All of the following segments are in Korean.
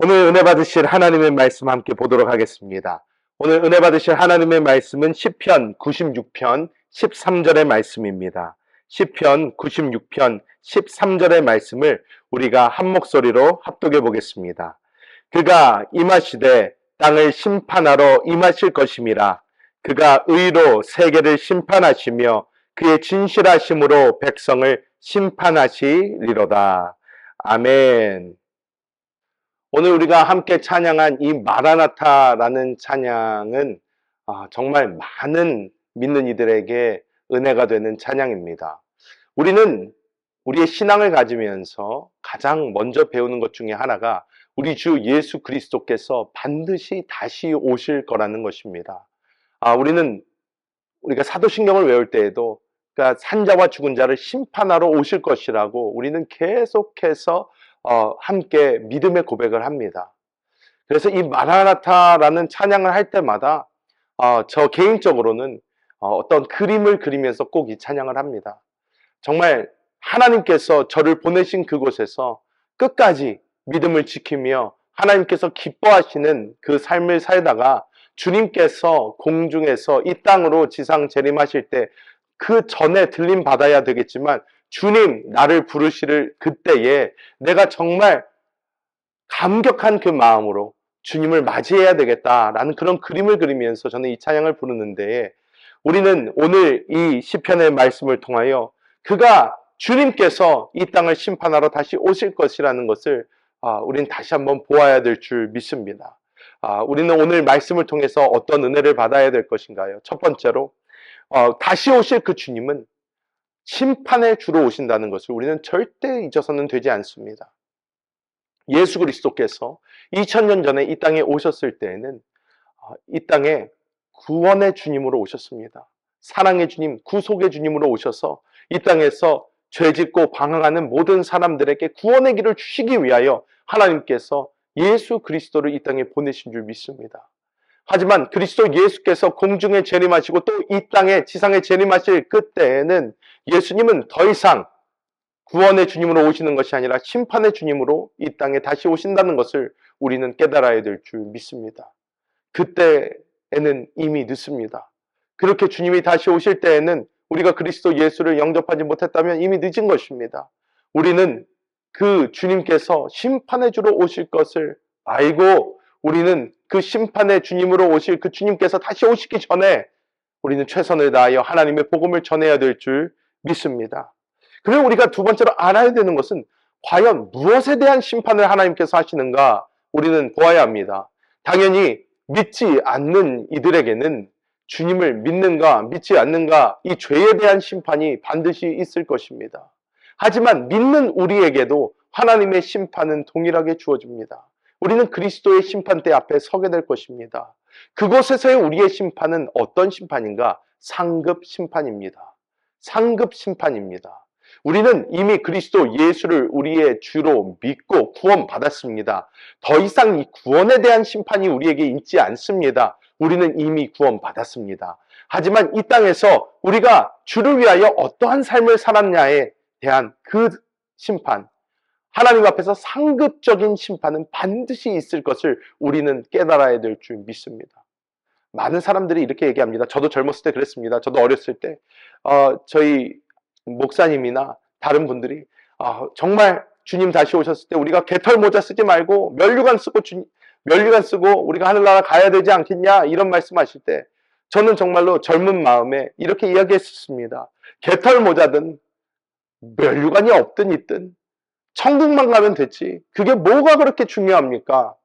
오늘 은혜 받으실 하나님의 말씀 함께 보도록 하겠습니다. 오늘 은혜 받으실 하나님의 말씀은 시편 96편 13절의 말씀입니다. 시편 96편 13절의 말씀을 우리가 한 목소리로 합독해 보겠습니다. 그가 임하시되 땅을 심판하러 임하실 것임이라. 그가 의로 세계를 심판하시며 그의 진실하심으로 백성을 심판하시리로다. 아멘. 오늘 우리가 함께 찬양한 이 마라나타라는 찬양은 정말 많은 믿는 이들에게 은혜가 되는 찬양입니다. 우리는 우리의 신앙을 가지면서 가장 먼저 배우는 것 중에 하나가 우리 주 예수 그리스도께서 반드시 다시 오실 거라는 것입니다. 우리가 사도신경을 외울 때에도 그러니까 산자와 죽은 자를 심판하러 오실 것이라고 우리는 계속해서 함께 믿음의 고백을 합니다. 그래서 이 마라나타라는 찬양을 할 때마다 저 개인적으로는 어떤 그림을 그리면서 꼭 이 찬양을 합니다. 정말 하나님께서 저를 보내신 그곳에서 끝까지 믿음을 지키며 하나님께서 기뻐하시는 그 삶을 살다가 주님께서 공중에서 이 땅으로 지상 재림하실 때 그 전에 들림 받아야 되겠지만 주님 나를 부르시를 그때에 내가 정말 감격한 그 마음으로 주님을 맞이해야 되겠다라는 그런 그림을 그리면서 저는 이 찬양을 부르는데, 우리는 오늘 이 시편의 말씀을 통하여 그가 주님께서 이 땅을 심판하러 다시 오실 것이라는 것을 우리는 다시 한번 보아야 될 줄 믿습니다. 우리는 오늘 말씀을 통해서 어떤 은혜를 받아야 될 것인가요? 첫 번째로 다시 오실 그 주님은 심판의 주로 오신다는 것을 우리는 절대 잊어서는 되지 않습니다. 예수 그리스도께서 2000년 전에 이 땅에 오셨을 때에는 이 땅에 구원의 주님으로 오셨습니다. 사랑의 주님, 구속의 주님으로 오셔서 이 땅에서 죄짓고 방황하는 모든 사람들에게 구원의 길을 주시기 위하여 하나님께서 예수 그리스도를 이 땅에 보내신 줄 믿습니다. 하지만 그리스도 예수께서 공중에 재림하시고 또 이 땅에 지상에 재림하실 그때에는 예수님은 더 이상 구원의 주님으로 오시는 것이 아니라 심판의 주님으로 이 땅에 다시 오신다는 것을 우리는 깨달아야 될 줄 믿습니다. 그때에는 이미 늦습니다. 그렇게 주님이 다시 오실 때에는 우리가 그리스도 예수를 영접하지 못했다면 이미 늦은 것입니다. 우리는 그 주님께서 심판의 주로 오실 것을 알고 우리는 그 심판의 주님으로 오실 그 주님께서 다시 오시기 전에 우리는 최선을 다하여 하나님의 복음을 전해야 될 줄 믿습니다. 그리고 우리가 두 번째로 알아야 되는 것은 과연 무엇에 대한 심판을 하나님께서 하시는가 우리는 보아야 합니다. 당연히 믿지 않는 이들에게는 주님을 믿는가 믿지 않는가 이 죄에 대한 심판이 반드시 있을 것입니다. 하지만 믿는 우리에게도 하나님의 심판은 동일하게 주어집니다. 우리는 그리스도의 심판대 앞에 서게 될 것입니다. 그곳에서의 우리의 심판은 어떤 심판인가? 상급 심판입니다. 상급 심판입니다. 우리는 이미 그리스도 예수를 우리의 주로 믿고 구원받았습니다. 더 이상 이 구원에 대한 심판이 우리에게 있지 않습니다. 우리는 이미 구원받았습니다. 하지만 이 땅에서 우리가 주를 위하여 어떠한 삶을 살았냐에 대한 그 심판, 하나님 앞에서 상급적인 심판은 반드시 있을 것을 우리는 깨달아야 될 줄 믿습니다. 많은 사람들이 이렇게 얘기합니다. 저도 젊었을 때 그랬습니다. 저도 어렸을 때 저희 목사님이나 다른 분들이 정말 주님 다시 오셨을 때 우리가 개털 모자 쓰지 말고 면류관 쓰고 우리가 하늘나라 가야 되지 않겠냐 이런 말씀하실 때 저는 정말로 젊은 마음에 이렇게 이야기했었습니다. 개털 모자든 면류관이 없든 있든 천국만 가면 됐지 그게 뭐가 그렇게 중요합니까?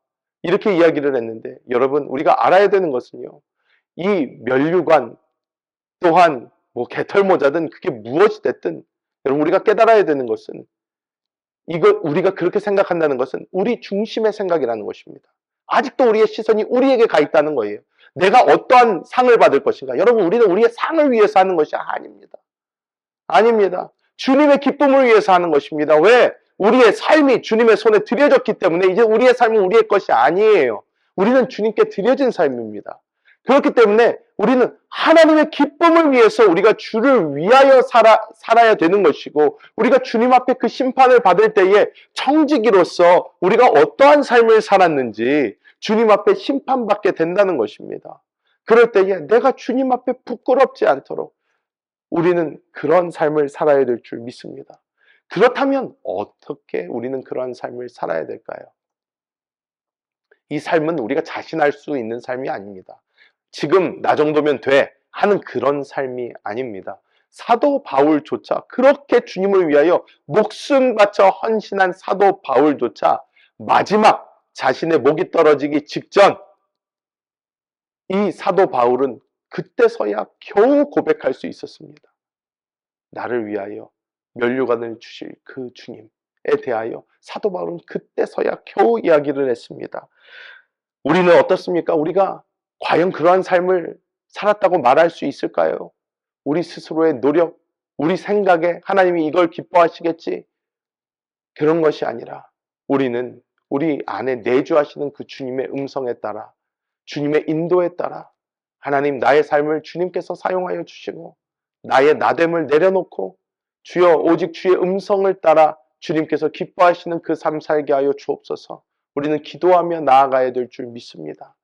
이렇게 이야기를 했는데, 여러분 우리가 알아야 되는 것은요, 이 면류관 또한 개털 모자든 그게 무엇이 됐든 여러분 우리가 깨달아야 되는 것은 우리가 그렇게 생각한다는 것은 우리 중심의 생각이라는 것입니다. 아직도 우리의 시선이 우리에게 가 있다는 거예요. 내가 어떠한 상을 받을 것인가? 여러분 우리는 우리의 상을 위해서 하는 것이 아닙니다. 아닙니다. 주님의 기쁨을 위해서 하는 것입니다. 왜? 우리의 삶이 주님의 손에 드려졌기 때문에 이제 우리의 삶은 우리의 것이 아니에요. 우리는 주님께 드려진 삶입니다. 그렇기 때문에 우리는 하나님의 기쁨을 위해서 우리가 주를 위하여 살아야 되는 것이고, 우리가 주님 앞에 그 심판을 받을 때에 청지기로서 우리가 어떠한 삶을 살았는지 주님 앞에 심판받게 된다는 것입니다. 그럴 때에 내가 주님 앞에 부끄럽지 않도록 우리는 그런 삶을 살아야 될 줄 믿습니다. 그렇다면 어떻게 우리는 그런 삶을 살아야 될까요? 이 삶은 우리가 자신할 수 있는 삶이 아닙니다. 지금 나 정도면 돼 하는 그런 삶이 아닙니다. 사도 바울조차, 그렇게 주님을 위하여 목숨 바쳐 헌신한 사도 바울조차 마지막 자신의 목이 떨어지기 직전, 이 사도 바울은 그때서야 겨우 고백할 수 있었습니다. 나를 위하여 면류관을 주실 그 주님에 대하여 사도 바울은 그때서야 겨우 이야기를 했습니다. 우리는 어떻습니까? 우리가 과연 그러한 삶을 살았다고 말할 수 있을까요? 우리 스스로의 노력, 우리 생각에 하나님이 이걸 기뻐하시겠지? 그런 것이 아니라 우리는 우리 안에 내주하시는 그 주님의 음성에 따라, 주님의 인도에 따라 하나님, 나의 삶을 주님께서 사용하여 주시고 나의 나됨을 내려놓고 주여 오직 주의 음성을 따라 주님께서 기뻐하시는 그 삶 살게 하여 주옵소서. 우리는 기도하며 나아가야 될 줄 믿습니다.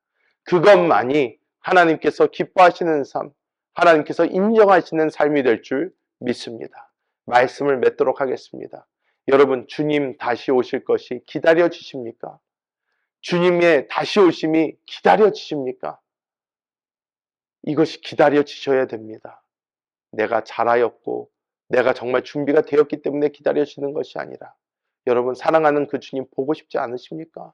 그것만이 하나님께서 기뻐하시는 삶, 하나님께서 인정하시는 삶이 될 줄 믿습니다. 말씀을 맺도록 하겠습니다. 여러분, 주님 다시 오실 것이 기다려지십니까? 주님의 다시 오심이 기다려지십니까? 이것이 기다려지셔야 됩니다. 내가 잘하였고 내가 정말 준비가 되었기 때문에 기다려지는 것이 아니라, 여러분, 사랑하는 그 주님 보고 싶지 않으십니까?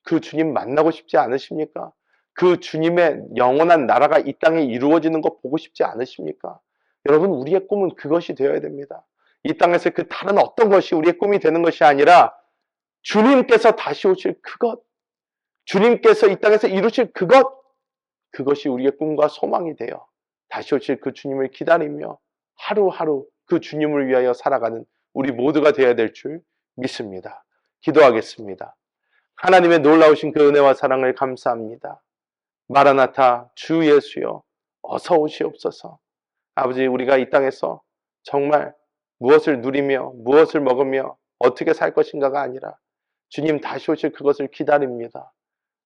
그 주님 만나고 싶지 않으십니까? 그 주님의 영원한 나라가 이 땅에 이루어지는 거 보고 싶지 않으십니까? 여러분, 우리의 꿈은 그것이 되어야 됩니다. 이 땅에서 그 다른 어떤 것이 우리의 꿈이 되는 것이 아니라 주님께서 다시 오실 그것, 주님께서 이 땅에서 이루실 그것이 우리의 꿈과 소망이 되어 다시 오실 그 주님을 기다리며 하루하루 그 주님을 위하여 살아가는 우리 모두가 되어야 될 줄 믿습니다. 기도하겠습니다. 하나님의 놀라우신 그 은혜와 사랑을 감사합니다. 마라나타 주 예수여 어서 오시옵소서. 아버지, 우리가 이 땅에서 정말 무엇을 누리며 무엇을 먹으며 어떻게 살 것인가가 아니라 주님 다시 오실 그것을 기다립니다.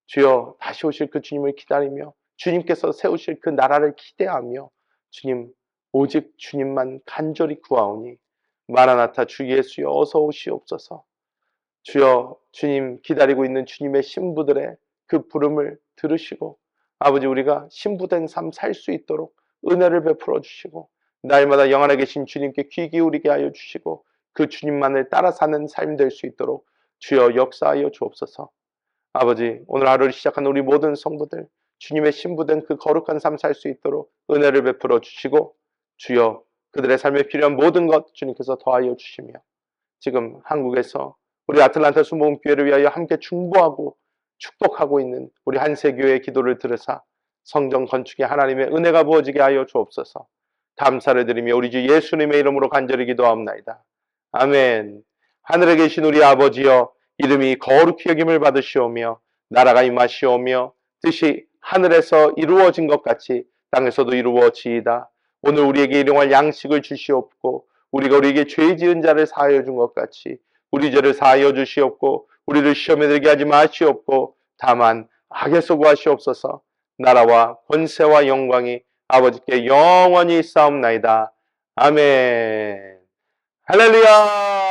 주여 다시 오실 그 주님을 기다리며 주님께서 세우실 그 나라를 기대하며 주님 오직 주님만 간절히 구하오니 마라나타 주 예수여 어서 오시옵소서. 주여, 주님 기다리고 있는 주님의 신부들의 그 부름을 들으시고 아버지, 우리가 신부된 삶 살 수 있도록 은혜를 베풀어 주시고 날마다 영안에 계신 주님께 귀 기울이게 하여 주시고 그 주님만을 따라 사는 삶 될 수 있도록 주여 역사하여 주옵소서. 아버지, 오늘 하루를 시작한 우리 모든 성도들 주님의 신부된 그 거룩한 삶 살 수 있도록 은혜를 베풀어 주시고 주여 그들의 삶에 필요한 모든 것 주님께서 더하여 주시며 지금 한국에서 우리 아틀란타 순복음교회를 위하여 함께 중보하고 축복하고 있는 우리 한세교회의 기도를 들으사 성전 건축에 하나님의 은혜가 부어지게 하여 주옵소서. 감사를 드리며 우리 주 예수님의 이름으로 간절히 기도하옵나이다. 아멘. 하늘에 계신 우리 아버지여, 이름이 거룩히 여김을 받으시오며 나라가 임하시오며 뜻이 하늘에서 이루어진 것 같이 땅에서도 이루어지이다. 오늘 우리에게 일용할 양식을 주시옵고 우리가 우리에게 죄 지은 자를 사하여 준 것 같이 우리 죄를 사하여 주시옵고 우리를 시험에 들게 하지 마시옵고 다만 악에서 구하시옵소서. 나라와 권세와 영광이 아버지께 영원히 있사옵나이다. 아멘. 할렐루야.